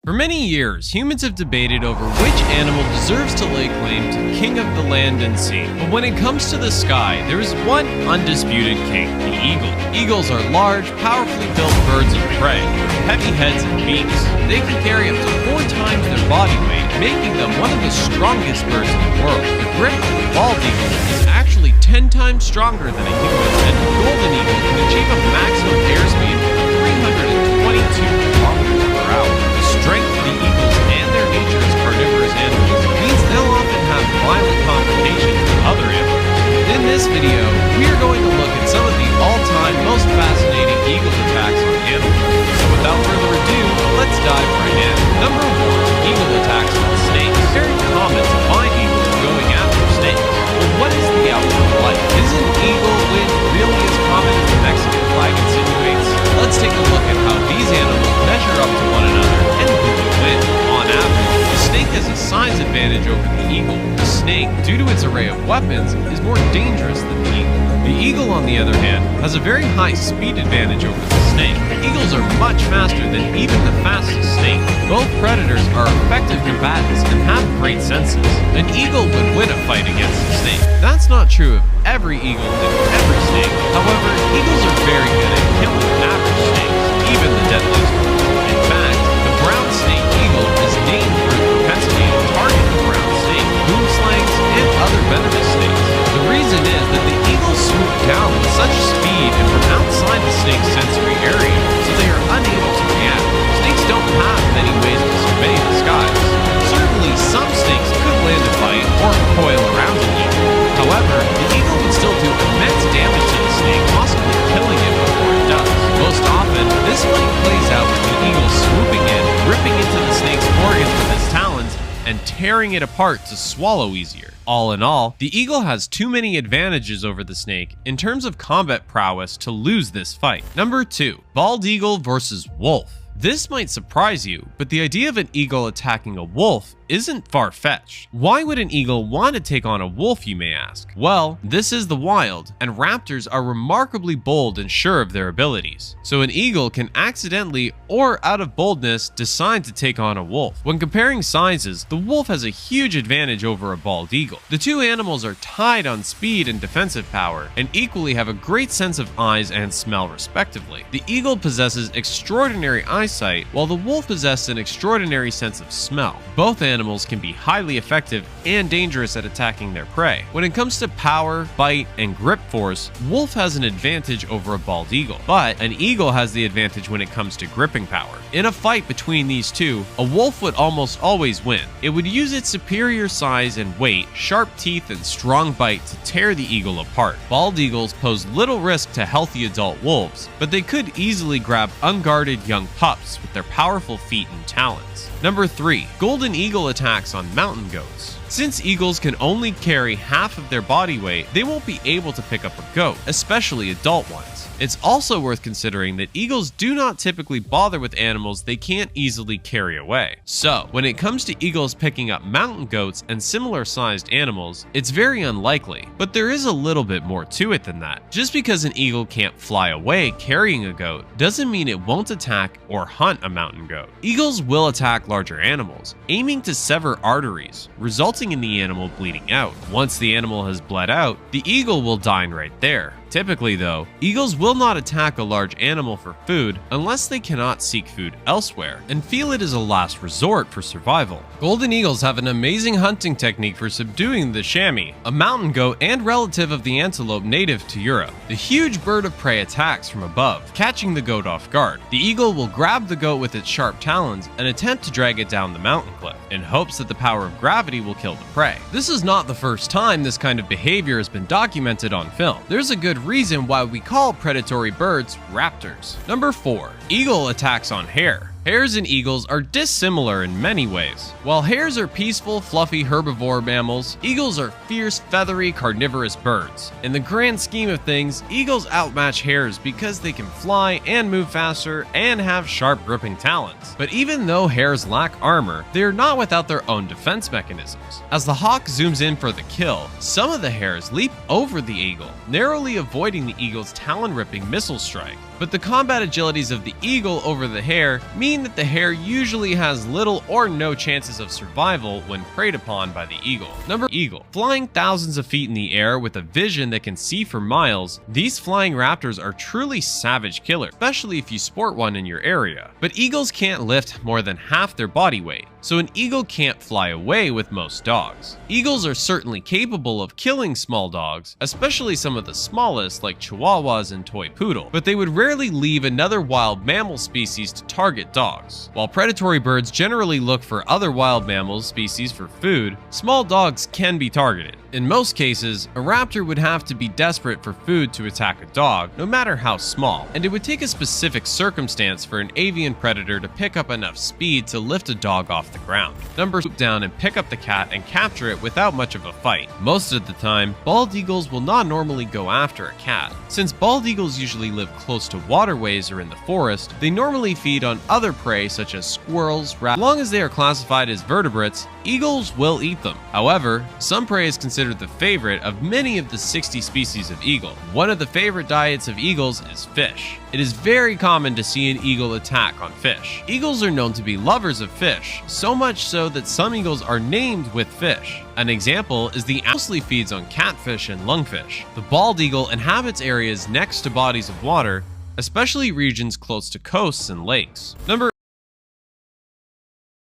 For many years, humans have debated over which animal deserves to lay claim to king of the land and sea. But when it comes to the sky, there is one undisputed king, the eagle. Eagles are large, powerfully built birds of prey, with heavy heads and beaks. They can carry up to 4 times their body weight, making them one of the strongest birds in the world. The grip of the bald eagle is actually 10 times stronger than a human, and the golden eagle can achieve a maximum airspeed of 322 kilometers per hour. The strength of the eagles and their nature as carnivorous animals means they'll often have violent confrontations with other animals. In this video, we are going to look at some of the all-time most fascinating eagle attacks on animals. So without further ado, let's dive right in. Number 1. Eagle attacks on snakes. Very common to find eagles going after snakes. But what is the outcome like? Is an eagle win really as common as the Mexican flag insinuates? Let's take a look at how these animals measure up to one another and who will win. On average, the snake has a size advantage over the eagle. The snake, due to its array of weapons, is more dangerous than the eagle. The eagle, on the other hand, has a very high speed advantage over the snake. Eagles are much faster than even the fastest snake. Both predators are effective combatants and have great senses. An eagle would win a fight against a snake. That's not true of every eagle and every snake. However, eagles are very good at killing average snakes, even the deadliest ones. In fact, the brown snake eagle is named for its propensity to target the brown snake, boomslangs, and other venomous snakes. The reason is that the eagles swoop down with such speed and from outside the snake's sensory area, so they are unable to react. Snakes don't have many ways to survey the skies. Certainly, some snakes could land a bite or coil around an eagle. However, the eagle would still do immense damage to the snake, possibly killing it before it does. Most often, this fight plays out with the eagle swooping in, ripping into the snake's organs with its talons, and tearing it apart to swallow easier. All in all, the eagle has too many advantages over the snake in terms of combat prowess to lose this fight. Number 2. Bald eagle versus wolf. This might surprise you, but the idea of an eagle attacking a wolf isn't far-fetched. Why would an eagle want to take on a wolf, you may ask? Well, this is the wild, and raptors are remarkably bold and sure of their abilities. So an eagle can accidentally, or out of boldness, decide to take on a wolf. When comparing sizes, the wolf has a huge advantage over a bald eagle. The two animals are tied on speed and defensive power, and equally have a great sense of eyes and smell respectively. The eagle possesses extraordinary eyesight, while the wolf possesses an extraordinary sense of smell. Both animals can be highly effective and dangerous at attacking their prey. When it comes to power, bite, and grip force, wolf has an advantage over a bald eagle, but an eagle has the advantage when it comes to gripping power. In a fight between these two, a wolf would almost always win. It would use its superior size and weight, sharp teeth, and strong bite to tear the eagle apart. Bald eagles pose little risk to healthy adult wolves, but they could easily grab unguarded young pups with their powerful feet and talons. Number 3. Golden eagle attacks on mountain goats. Since eagles can only carry half of their body weight, they won't be able to pick up a goat, especially adult ones. It's also worth considering that eagles do not typically bother with animals they can't easily carry away. So, when it comes to eagles picking up mountain goats and similar sized animals, it's very unlikely, but there is a little bit more to it than that. Just because an eagle can't fly away carrying a goat doesn't mean it won't attack or hunt a mountain goat. Eagles will attack larger animals, aiming to sever arteries, resulting in the animal bleeding out. Once the animal has bled out, the eagle will dine right there. Typically though, eagles will not attack a large animal for food unless they cannot seek food elsewhere and feel it is a last resort for survival. Golden eagles have an amazing hunting technique for subduing the chamois, a mountain goat and relative of the antelope native to Europe. The huge bird of prey attacks from above, catching the goat off guard. The eagle will grab the goat with its sharp talons and attempt to drag it down the mountain cliff, in hopes that the power of gravity will kill the prey. This is not the first time this kind of behavior has been documented on film. There's a good reason why we call predatory birds raptors. Number 4. Eagle attacks on hare. Hares and eagles are dissimilar in many ways. While hares are peaceful, fluffy herbivore mammals, eagles are fierce, feathery, carnivorous birds. In the grand scheme of things, eagles outmatch hares because they can fly and move faster and have sharp gripping talons. But even though hares lack armor, they are not without their own defense mechanisms. As the hawk zooms in for the kill, some of the hares leap over the eagle, narrowly avoiding the eagle's talon-ripping missile strike. But the combat agilities of the eagle over the hare mean meaning that the hare usually has little or no chances of survival when preyed upon by the eagle. Eagle. Flying thousands of feet in the air with a vision that can see for miles, these flying raptors are truly savage killers, especially if you sport one in your area. But eagles can't lift more than half their body weight, so an eagle can't fly away with most dogs. Eagles are certainly capable of killing small dogs, especially some of the smallest like chihuahuas and toy poodle, but they would rarely leave another wild mammal species to target dogs. While predatory birds generally look for other wild mammal species for food, small dogs can be targeted. In most cases, a raptor would have to be desperate for food to attack a dog, no matter how small, and it would take a specific circumstance for an avian predator to pick up enough speed to lift a dog off the ground. Swoop down and pick up the cat and capture it without much of a fight. Most of the time, bald eagles will not normally go after a cat. Since bald eagles usually live close to waterways or in the forest, they normally feed on other prey such as squirrels, rats. As long as they are classified as vertebrates, eagles will eat them. However, some prey is considered the favorite of many of the 60 species of eagle. One of the favorite diets of eagles is fish. It is very common to see an eagle attack on fish. Eagles are known to be lovers of fish, so much so that some eagles are named with fish. An example is the mostly feeds on catfish and lungfish. The bald eagle inhabits areas next to bodies of water, especially regions close to coasts and lakes.